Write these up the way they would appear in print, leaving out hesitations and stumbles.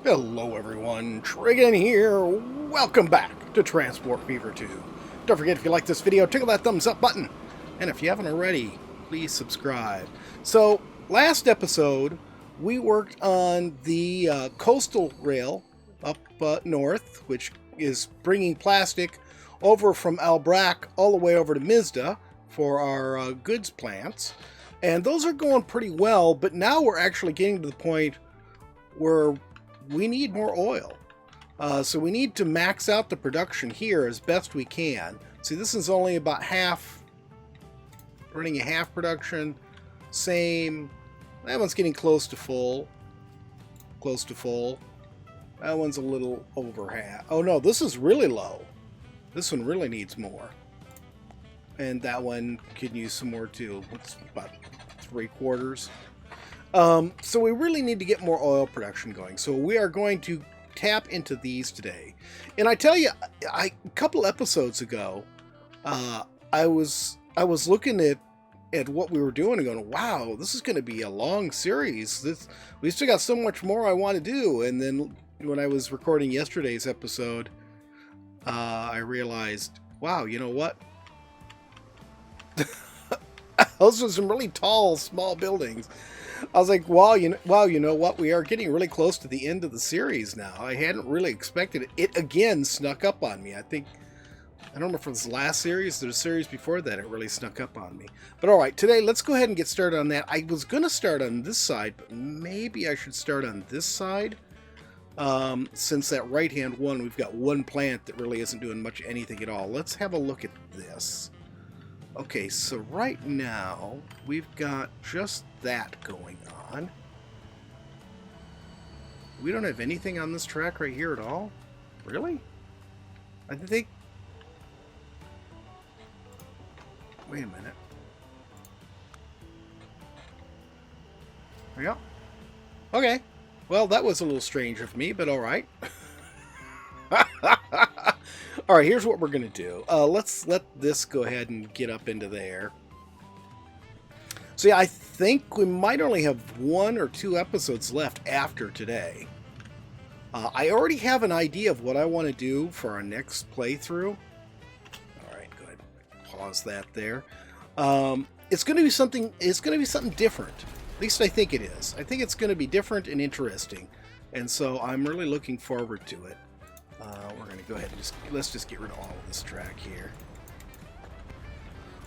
Hello everyone, Trigan here. Welcome back to Transport Fever 2. Don't forget, if you like this video, tickle that thumbs up button. And if you haven't already, please subscribe. So, last episode, we worked on the coastal rail up north, which is bringing plastic over from Alperwagon all the way over to Midland for our goods plants. And those are going pretty well, but now we're actually getting to the point where we need more oil. So we need to max out the production here as best we can. See, this is only about half, running a half production. Same. That one's getting close to full. Close to full. That one's a little over half. Oh no, this is really low. This one really needs more. And that one could use some more too. It's about 3/4. So we really need to get more oil production going. So we are going to tap into these today. And I tell you, a couple episodes ago, I was looking at what we were doing and going, wow, this is going to be a long series. We still got so much more I want to do. And then when I was recording yesterday's episode, I realized, wow, you know what? Those are some really tall, small buildings. I was like, wow, you know what? We are getting really close to the end of the series now. I hadn't really expected it. It again snuck up on me. I don't remember if it was the last series or the series before that, it really snuck up on me. But all right, today, let's go ahead and get started on that. I was going to start on this side, but maybe I should start on this side. Since that right-hand one, we've got one plant that really isn't doing much anything at all. Let's have a look at this. Okay, so right now, we've got just that going on. We don't have anything on this track right here at all? Really? I think... Wait a minute. There we go. Okay. Well, that was a little strange of me, but alright. Alright, here's what we're going to do. Let's let this go ahead and get up into there. See, I think we might only have 1 or 2 episodes left after today. I already have an idea of what I want to do for our next playthrough. Alright, go ahead. Pause that there. It's going to be something. It's going to be something different. At least I think it is. I think it's going to be different and interesting. And so I'm really looking forward to it. We're going to go ahead and let's just get rid of all of this track here.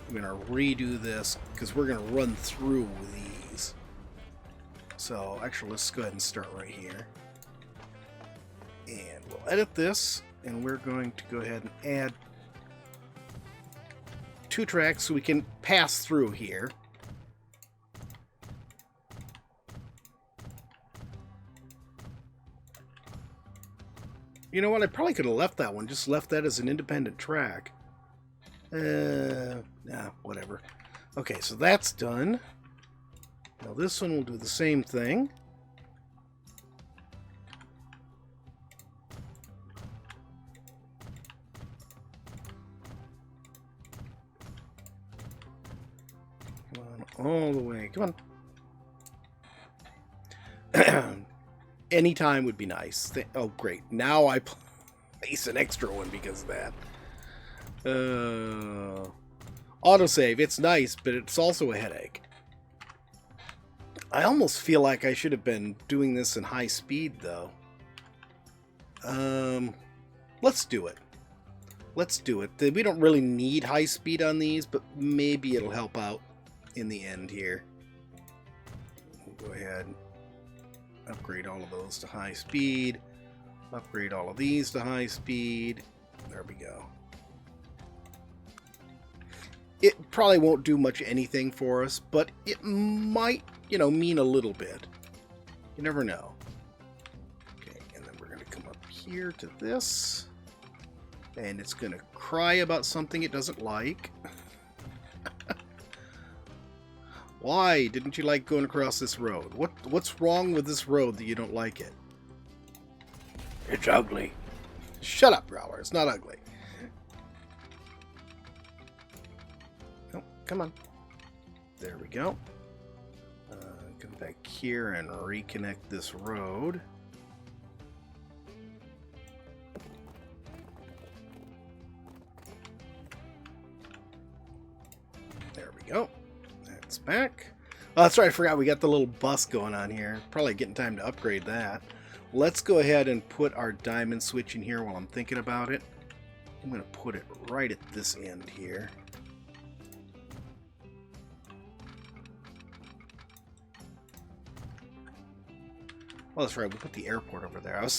I'm going to redo this because we're going to run through these. So actually, let's go ahead and start right here. And we'll edit this, and we're going to go ahead and add 2 tracks so we can pass through here. You know what? I probably could have left that one. Just left that as an independent track. Nah, whatever. Okay, so that's done. Now this one will do the same thing. Come on, all the way. Come on. Anytime would be nice. Oh, great. Now I place an extra one because of that. Autosave, it's nice, but it's also a headache. I almost feel like I should have been doing this in high speed, though. Let's do it. Let's do it. We don't really need high speed on these, but maybe it'll help out in the end here. We'll go ahead. Upgrade all of those to high speed. Upgrade all of these to high speed. There we go. It probably won't do much anything for us, but it might, mean a little bit. You never know. Okay, and then we're going to come up here to this. And it's going to cry about something it doesn't like. Why didn't you like going across this road? What's wrong with this road that you don't like it? It's ugly. Shut up, Growler. It's not ugly. Oh, come on. There we go. Come back here and reconnect this road. That's back. Oh, that's right, I forgot we got the little bus going on here. Probably getting time to upgrade that. Let's go ahead and put our diamond switch in here while I'm thinking about it. I'm going to put it right at this end here. Oh, that's right, we put the airport over there. I was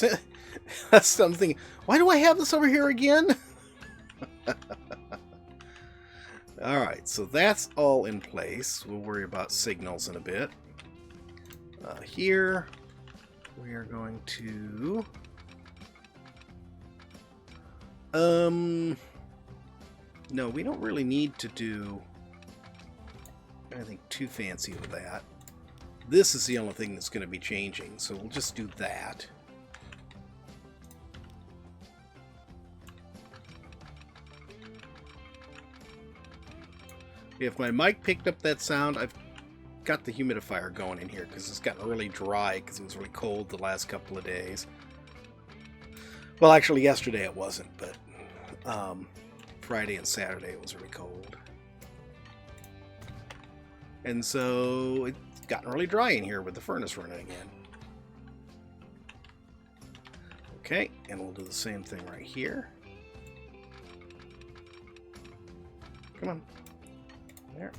thinking, why do I have this over here again? Alright, so that's all in place. We'll worry about signals in a bit. Here, we are going to... No, we don't really need to do anything too fancy with that. This is the only thing that's going to be changing, so we'll just do that. If my mic picked up that sound, I've got the humidifier going in here because it's gotten really dry because it was really cold the last couple of days. Well, actually yesterday it wasn't, but Friday and Saturday it was really cold. And so it's gotten really dry in here with the furnace running again. Okay, and we'll do the same thing right here. Come on. There.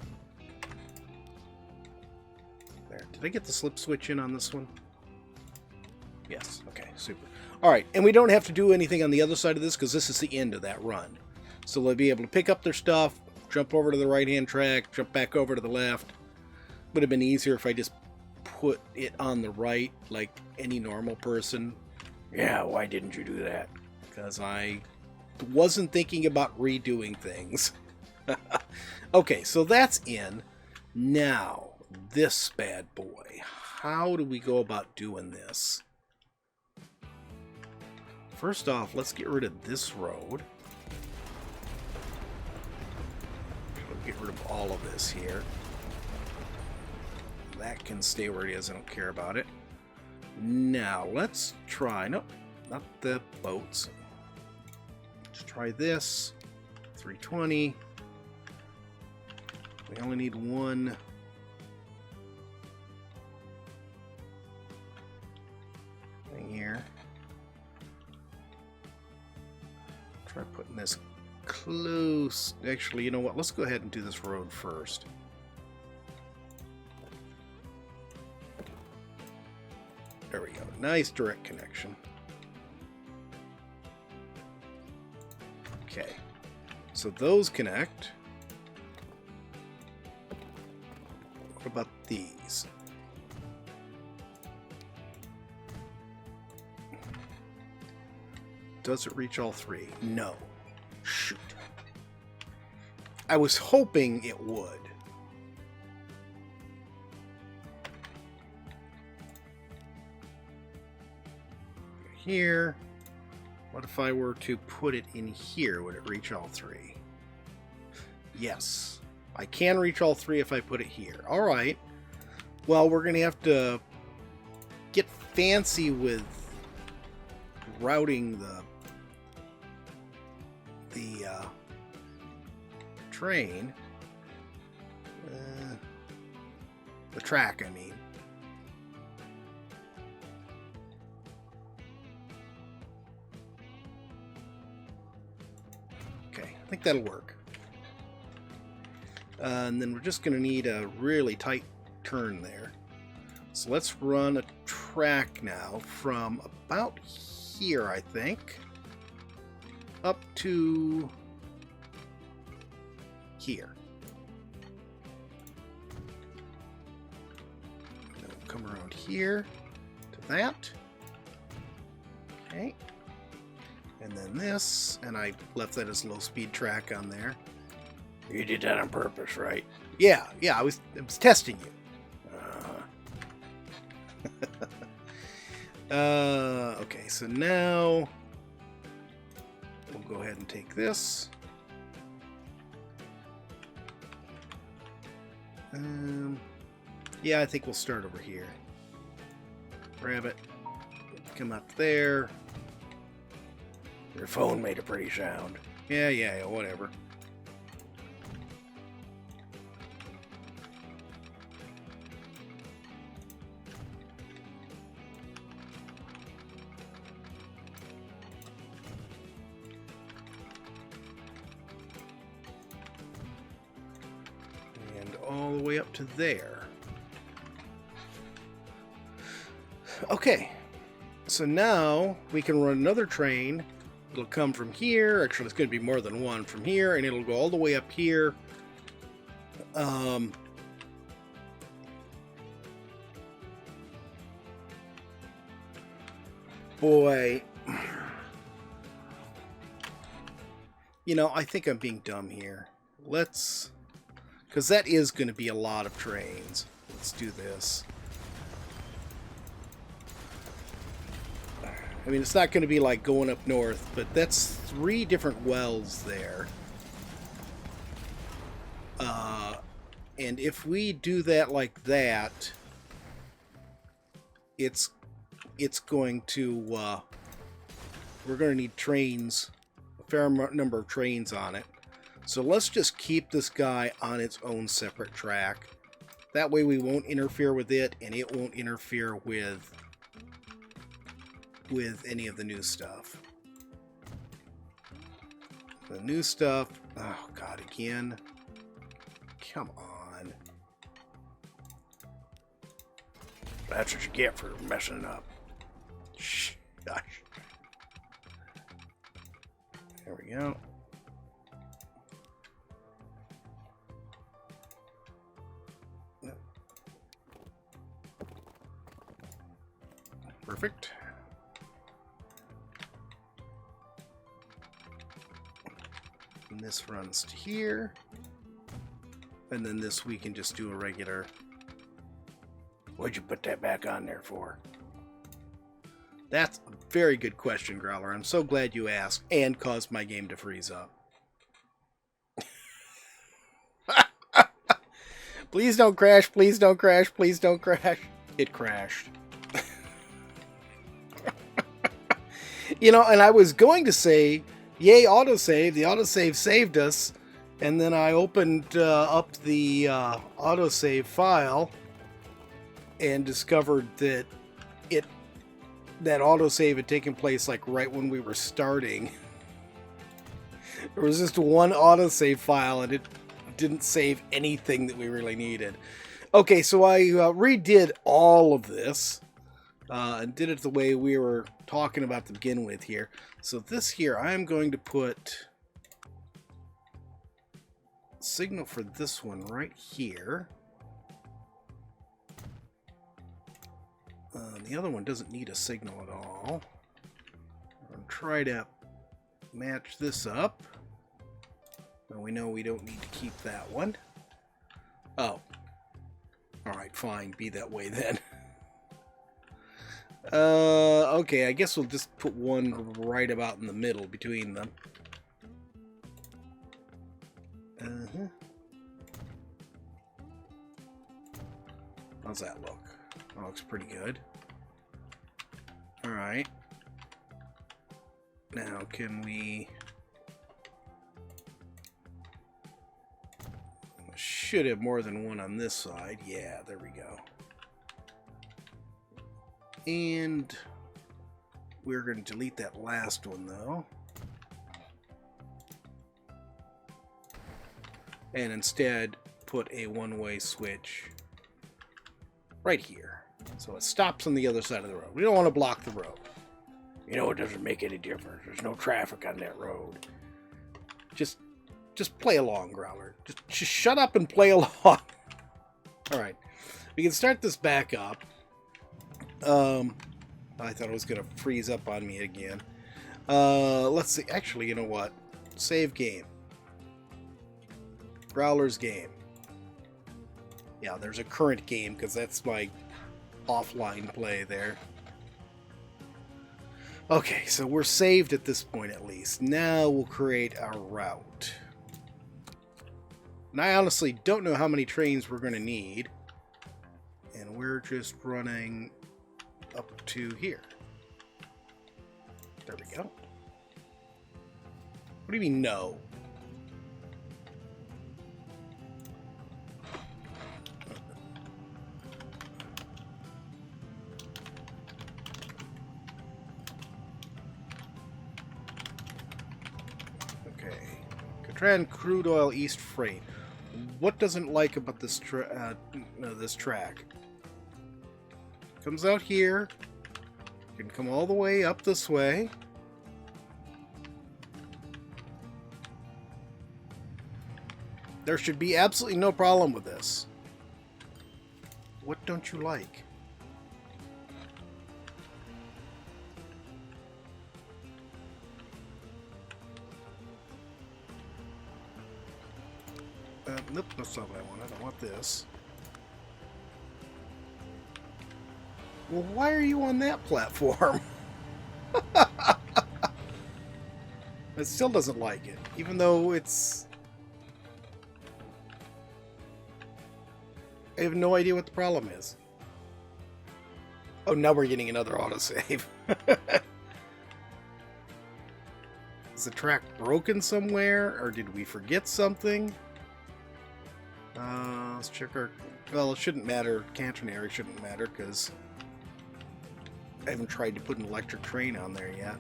There. Did I get the slip switch in on this one? Yes. Okay, super. Alright, and we don't have to do anything on the other side of this because this is the end of that run. So they'll be able to pick up their stuff, jump over to the right-hand track, jump back over to the left. Would have been easier if I just put it on the right like any normal person. Yeah, why didn't you do that? Because I wasn't thinking about redoing things. Okay, so that's in. Now, this bad boy. How do we go about doing this? First off, let's get rid of this road. We'll get rid of all of this here. That can stay where it is. I don't care about it. Now, let's try... Nope, not the boats. Let's try this. 320. We only need one. Thing here. Try putting this close. Actually, you know what? Let's go ahead and do this road first. There we go. Nice direct connection. Okay. So those connect. What about these? Does it reach all three? No. Shoot. I was hoping it would. Here. What if I were to put it in here? Would it reach all three? Yes. I can reach all three if I put it here. Alright. Well, we're going to have to get fancy with routing the train. The track, I mean. Okay, I think that'll work. And then we're just going to need a really tight turn there. So let's run a track now from about here, I think, up to here. Then we'll come around here to that. Okay. And then this, and I left that as low speed track on there. You did that on purpose, right? Yeah, I was testing you. Okay, so now we'll go ahead and take this. Yeah, I think we'll start over here. Grab it. Come up there. Your phone made a pretty sound. Yeah, whatever. all the way up to there. Okay, so now we can run another train. It'll come from here. Actually, it's going to be more than one from here, and it'll go all the way up here. Boy, you know, I think I'm being dumb here. Let's, because that is going to be a lot of trains. Let's do this. I mean, it's not going to be like going up north, but that's 3 different wells there. And if we do that like that, it's going to, we're going to need trains, a fair number of trains on it. So let's just keep this guy on its own separate track. That way we won't interfere with it, and it won't interfere with any of the new stuff. The new stuff, oh god, again. Come on. That's what you get for messing it up. Shh, gosh. There we go. Perfect. And this runs to here. And then this we can just do a regular. What'd you put that back on there for? That's a very good question, Growler. I'm so glad you asked and caused my game to freeze up. Please don't crash, please don't crash, please don't crash. It crashed. You know, and I was going to say, yay, autosave. The autosave saved us. And then I opened up the autosave file and discovered that that autosave had taken place like right when we were starting. There was just one autosave file and it didn't save anything that we really needed. Okay, so I redid all of this and did it the way we were talking about to begin with here. So this here, I'm going to put signal for this one right here. The other one doesn't need a signal at all. I'm going to try to match this up. Well, we know we don't need to keep that one. Oh. Alright, fine. Be that way then. Okay, I guess we'll just put one right about in the middle between them. How's that look? That looks pretty good. Alright. Now, can we... should have more than one on this side. Yeah, there we go. And we're going to delete that last one, though. And instead, put a one-way switch right here. So it stops on the other side of the road. We don't want to block the road. You know, it doesn't make any difference. There's no traffic on that road. Just play along, Growler. Just shut up and play along. Alright. We can start this back up. I thought it was going to freeze up on me again. Let's see. Actually, you know what? Save game. Growler's game. Yeah, there's a current game because that's my offline play there. Okay, so we're saved at this point at least. Now we'll create our route. And I honestly don't know how many trains we're going to need. And we're just running up to here. There we go. What do you mean no? Okay. Catran Crude Oil East Freight. what doesn't like about this this track? Comes out here, can come all the way up this way. There should be absolutely no problem with this. What don't you like? Nope, that's not what I want. I don't want this. Well, why are you on that platform? It still doesn't like it, even though it's... I have no idea what the problem is. Oh, now we're getting another autosave. Is the track broken somewhere, or did we forget something? Let's check our... Well, it shouldn't matter. Cantonary shouldn't matter, because I haven't tried to put an electric train on there yet.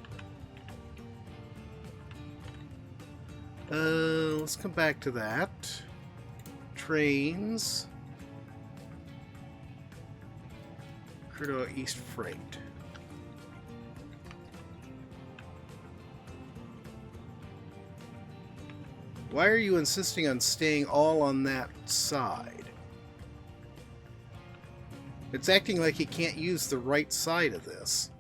Let's come back to that. Trains. Crudo East Freight. Why are you insisting on staying all on that side? It's acting like you can't use the right side of this.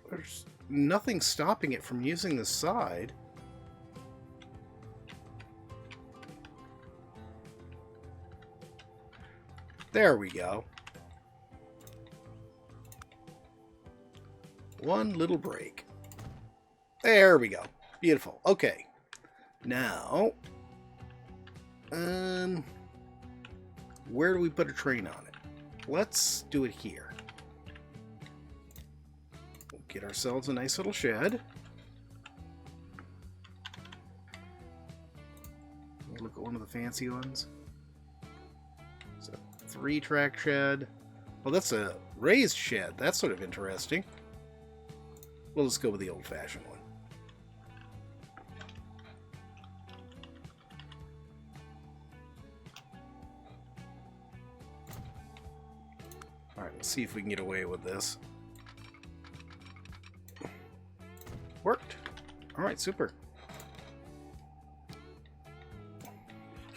There's nothing stopping it from using the side. There we go. One little break. There we go. Beautiful. Okay. Now, where do we put a train on it? Let's do it here. We'll get ourselves a nice little shed. Look at one of the fancy ones. 3-track shed. Well, that's a raised shed. That's sort of interesting. We'll just go with the old-fashioned one. Alright, let's see if we can get away with this. Worked. Alright, super.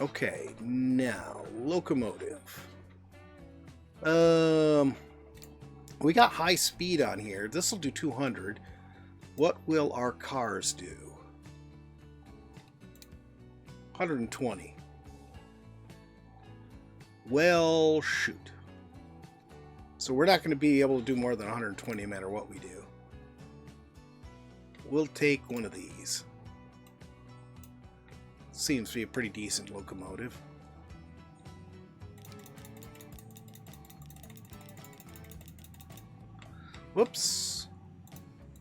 Okay, now, locomotive. We got high speed on here. This will do 200. What will our cars do? 120. Well, shoot. So we're not going to be able to do more than 120 no matter what we do. We'll take one of these. Seems to be a pretty decent locomotive. Whoops.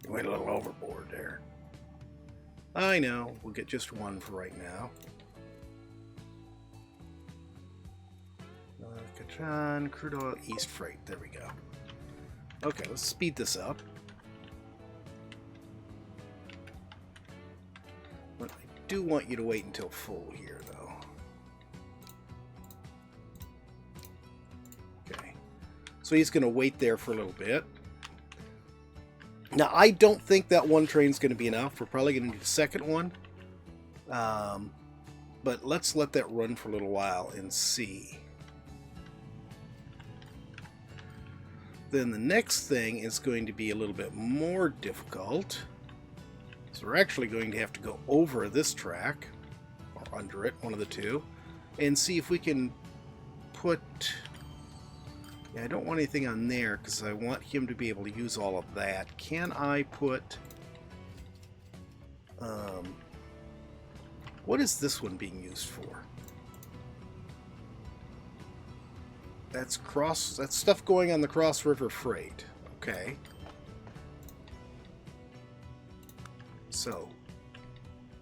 You went a little overboard there. I know. We'll get just one for right now. Kachan, crude oil, East Freight. There we go. Okay, let's speed this up. But I do want you to wait until full here, though. Okay. So he's going to wait there for a little bit. Now, I don't think that one train's going to be enough. We're probably going to need a second one. But let's let that run for a little while and see. Then the next thing is going to be a little bit more difficult. So we're actually going to have to go over this track, or under it, one of the two, and see if we can put... Yeah, I don't want anything on there because I want him to be able to use all of that. Can I put... what is this one being used for? That's stuff going on the Cross River Freight. Okay. So,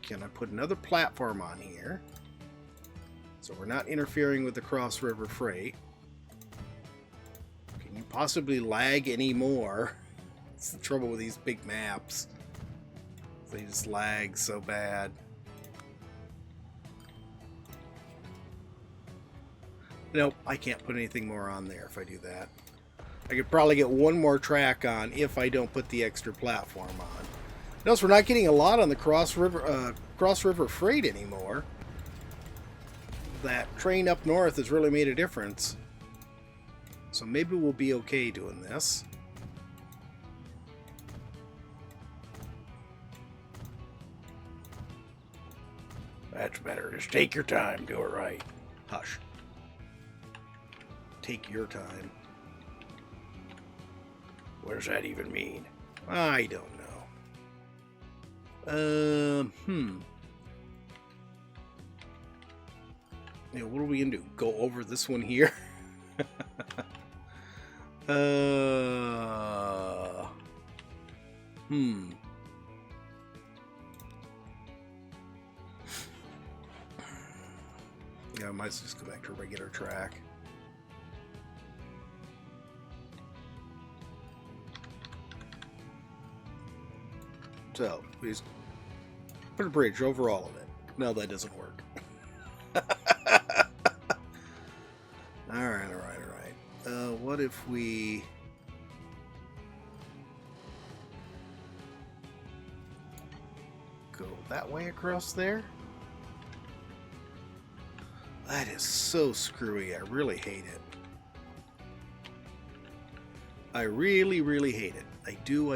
can I put another platform on here? So we're not interfering with the cross-river freight. Can you possibly lag any more? That's the trouble with these big maps. They just lag so bad. Nope, I can't put anything more on there if I do that. I could probably get one more track on if I don't put the extra platform on. Notice we're not getting a lot on the cross-river freight anymore. That train up north has really made a difference. So maybe we'll be okay doing this. That's better. Just take your time. Do it right. Hush. Take your time. What does that even mean? I don't know. Yeah, what are we gonna do? Go over this one here? Yeah, I might just go back to a regular track. So, we just put a bridge over all of it. No, that doesn't work. Alright. What if we... go that way across there? That is so screwy. I really hate it. I really, really hate it. I do.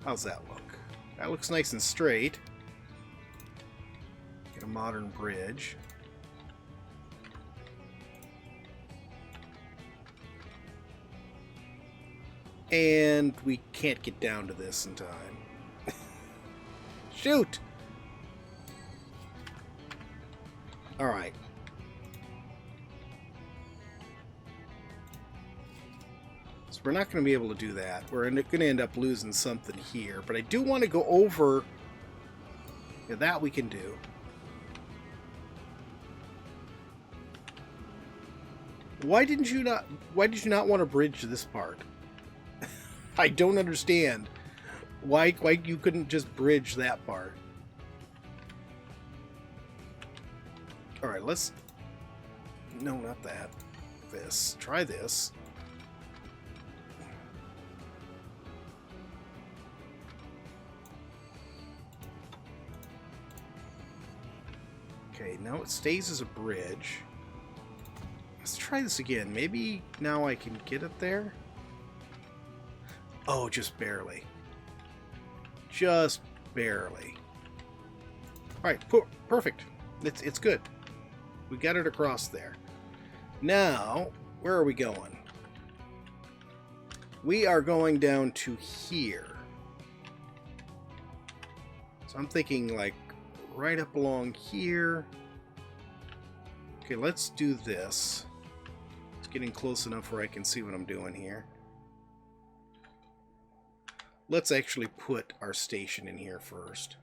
How's that look? That looks nice and straight. Get a modern bridge. And we can't get down to this in time. Shoot! Alright. So we're not going to be able to do that. We're going to end up losing something here. But I do want to go over... Yeah, that we can do. Why did you not want to bridge this part? I don't understand why you couldn't just bridge that part. All right, let's... No, not that. This. Try this. Okay, now it stays as a bridge. Let's try this again. Maybe now I can get it there? Oh, just barely. Just barely. Alright, perfect. It's good. We got it across there. Now, where are we going? We are going down to here. So I'm thinking like right up along here. Okay, let's do this. It's getting close enough where I can see what I'm doing here. Let's actually put our station in here first.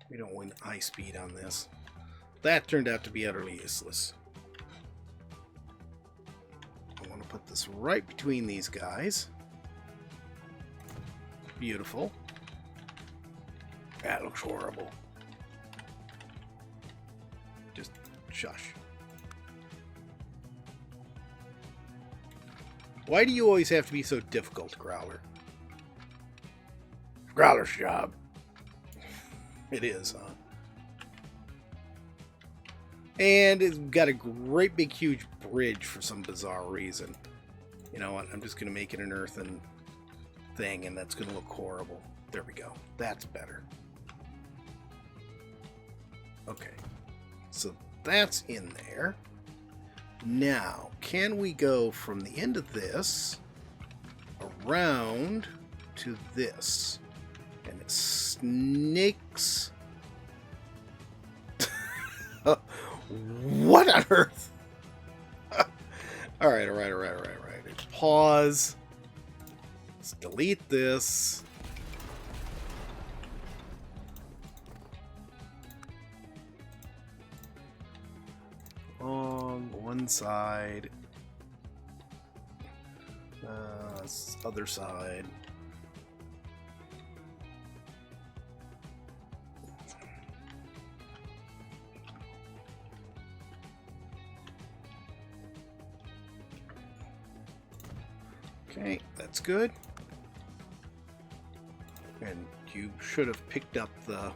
We don't win high speed on this. That turned out to be utterly useless. I want to put this right between these guys. Beautiful. That looks horrible. Just shush. Why do you always have to be so difficult, Growler? Growler's job. It is, huh? And it's got a great big huge bridge for some bizarre reason. You know what? I'm just going to make it an earthen thing, and that's going to look horrible. There we go. That's better. Okay. So that's in there. Now, can we go from the end of this around to this? And it snakes. What on earth? All right. pause. Let's delete this. On one side. Other side. Okay, that's good. And you should have picked up the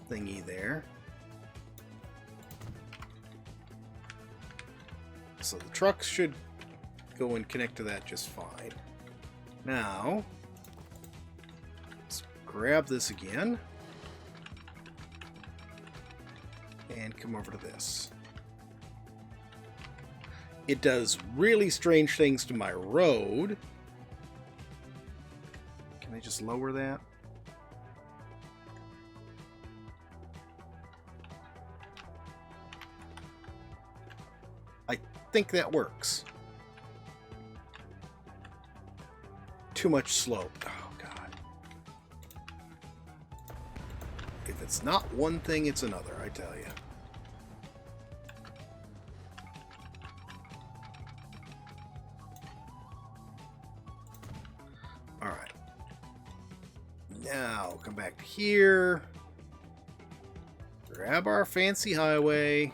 thingy there. So the trucks should go and connect to that just fine. Now, let's grab this again and come over to this. It does really strange things to my road. Can I just lower that? I think that works. Too much slope. Oh, God. If it's not one thing, it's another, I tell you. Alright. Now, come back to here. Grab our fancy highway.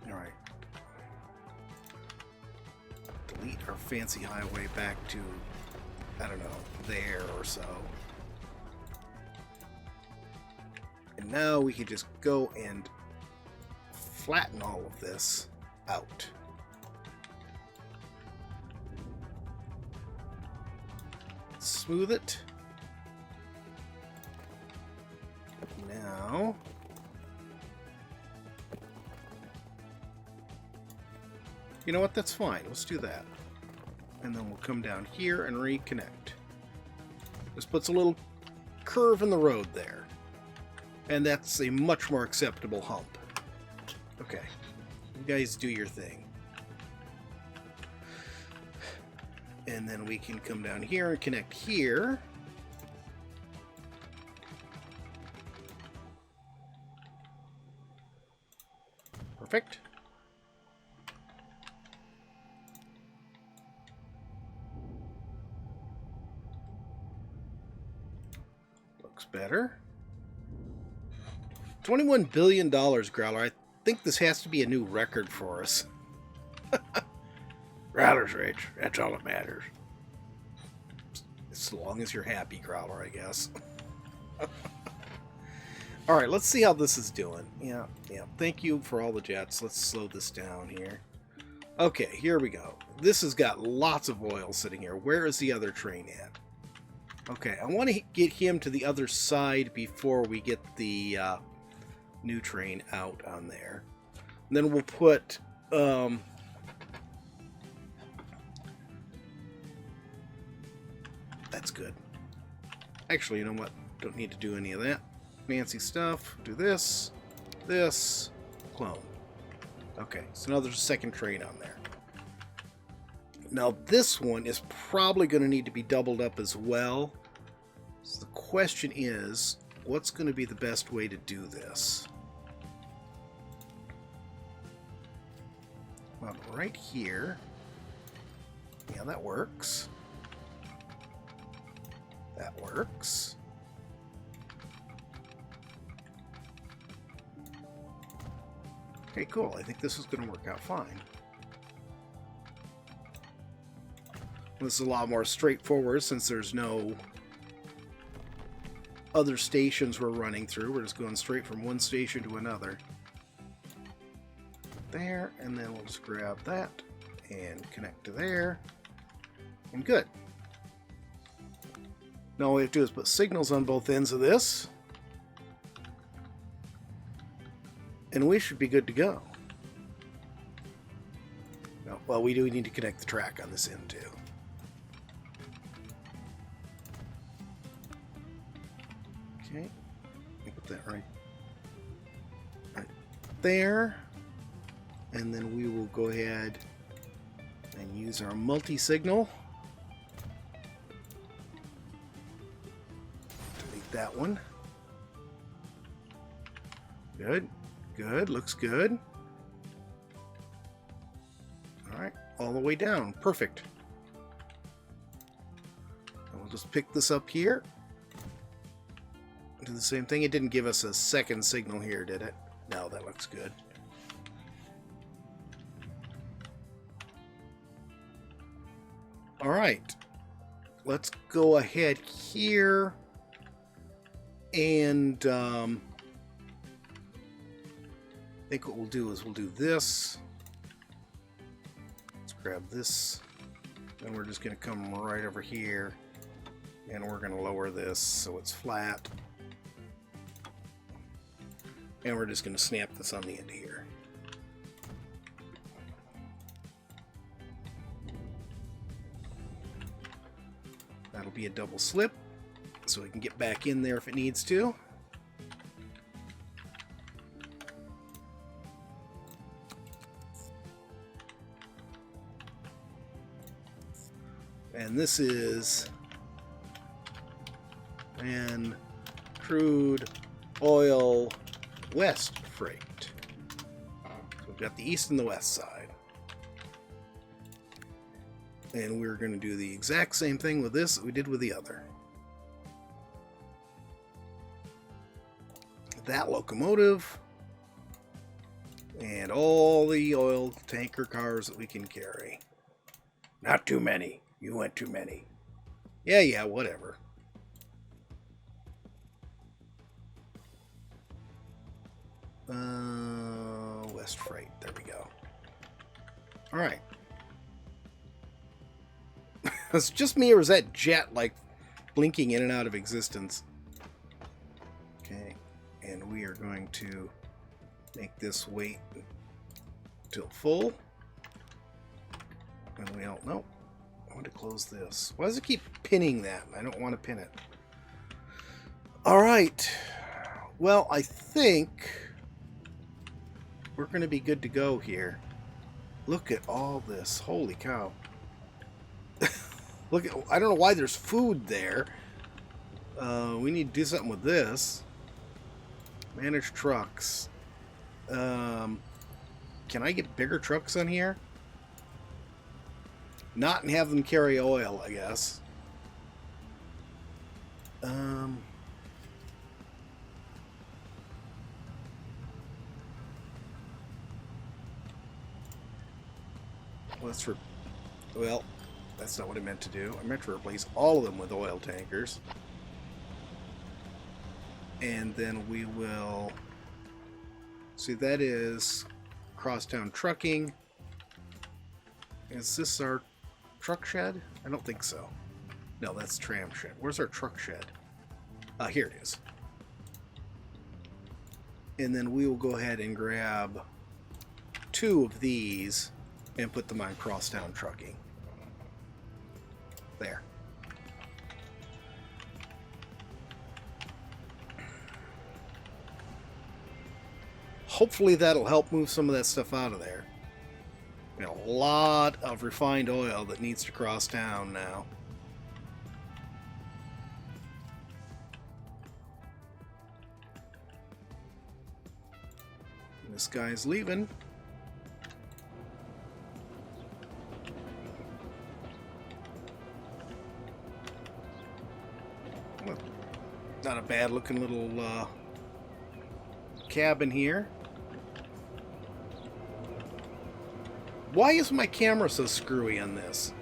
Alright. Delete our fancy highway back to, I don't know, there or so. And now we can just go and flatten all of this out. Smooth it. Now, you know what? That's fine. Let's do that. And then we'll come down here and reconnect. This puts a little curve in the road there. And that's a much more acceptable hump. Okay. You guys do your thing. And then we can come down here and connect here. Perfect. Looks better. $21 billion, Growler. I think this has to be a new record for us. Growler's rich. That's all that matters. As long as you're happy, Growler, I guess. Alright, let's see how this is doing. Yeah. Thank you for all the jets. Let's slow this down here. Okay, here we go. This has got lots of oil sitting here. Where is the other train at? Okay, I want to get him to the other side before we get the new train out on there. And then we'll put... That's good. Actually, you know what? Don't need to do any of that fancy stuff. Do this, this, clone. Okay, so now there's a second train on there. Now this one is probably going to need to be doubled up as well. So the question is, what's going to be the best way to do this? Well, right here. Yeah, that works. That works. Okay, cool. I think this is going to work out fine. This is a lot more straightforward since there's no other stations we're running through. We're just going straight from one station to another. There, and then we'll just grab that and connect to there. And good. Now all we have to do is put signals on both ends of this. And we should be good to go. No, well, we do need to connect the track on this end too. Okay. Let me put that right there. And then we will go ahead and use our multi-signal. Delete that one. Good. Good. Looks good. Alright. All the way down. Perfect. And we'll just pick this up here. Do the same thing. It didn't give us a second signal here, did it? No, that looks good. Alright. Let's go ahead here and I think what we'll do is we'll do this. Let's grab this. And we're just going to come right over here. And we're going to lower this so it's flat. And we're just going to snap this on the end here. That'll be a double slip. So we can get back in there if it needs to. And this is an crude oil west freight. So we've got the east and the west side. And we're going to do the exact same thing with this that we did with the other. That locomotive and all the oil tanker cars that we can carry. Not too many. You went too many. Yeah, whatever. West Freight. There we go. All right. It's just me, or is that jet like blinking in and out of existence? Okay. And we are going to make this wait till full. And we don't know. I want to close this. Why does it keep pinning that? I don't want to pin it. All right. Well, I think we're going to be good to go here. Look at all this. Holy cow. Look at, I don't know why there's food there. We need to do something with this. Manage trucks. Can I get bigger trucks on here? Not and have them carry oil, I guess. Well, that's not what I meant to do. I meant to replace all of them with oil tankers. And then we will... See, that is crosstown trucking. Is this our truck shed? I don't think so. No, that's tram shed. Where's our truck shed? Here it is. And then we will go ahead and grab 2 of these and put them on crosstown trucking. There. Hopefully that'll help move some of that stuff out of there. We got a lot of refined oil that needs to cross town now. This guy's leaving. Not a bad looking little cabin here. Why is my camera so screwy on this?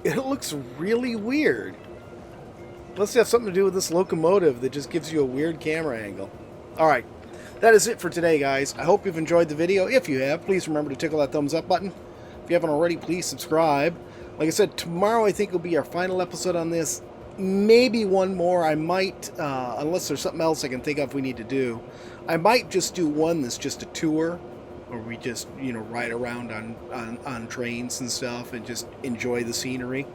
It looks really weird. Must have something to do with this locomotive that just gives you a weird camera angle. Alright, that is it for today, guys. I hope you've enjoyed the video. If you have, please remember to tickle that thumbs up button. If you haven't already, please subscribe. Like I said, tomorrow I think will be our final episode on this. Maybe one more. I might, unless there's something else I can think of we need to do, I might just do one that's just a tour, where we just, you know, ride around on trains and stuff and just enjoy the scenery.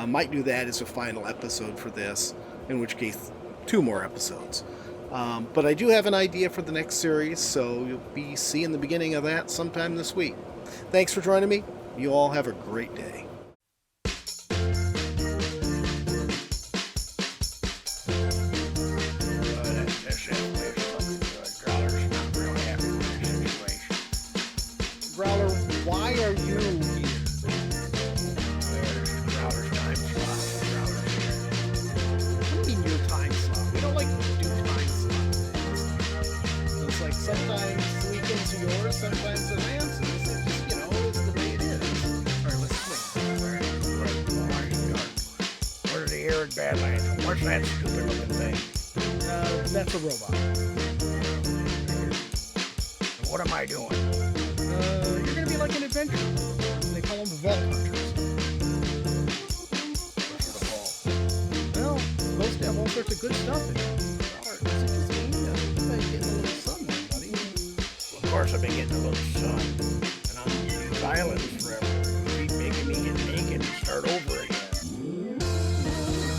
Might do that as a final episode for this, in which case 2 more episodes. But I do have an idea for the next series, so you'll be seeing the beginning of that sometime this week. Thanks for joining me. You all have a great day. Growler, why are you here? Growler's time slot. Growler's here. What do you mean your time slot? We don't like to do time slots. It's like sometimes the weekends are yours, sometimes they're Nancy's. It's just, it's the way it is. Alright, let's swing. Where are the arid badlands? What's that stupid looking thing? That's a robot. What am I doing? You're gonna be like an adventurer. They call them vault hunters. What's the ball? Well, supposed to have all sorts of good stuff in it. Or is it just me? You've been getting a little sun there, buddy. Well, of course I've been getting a little sun. And I'm on these islands forever. You keep making me get naked and start over again.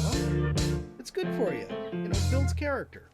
Well, it's good for you. Builds character.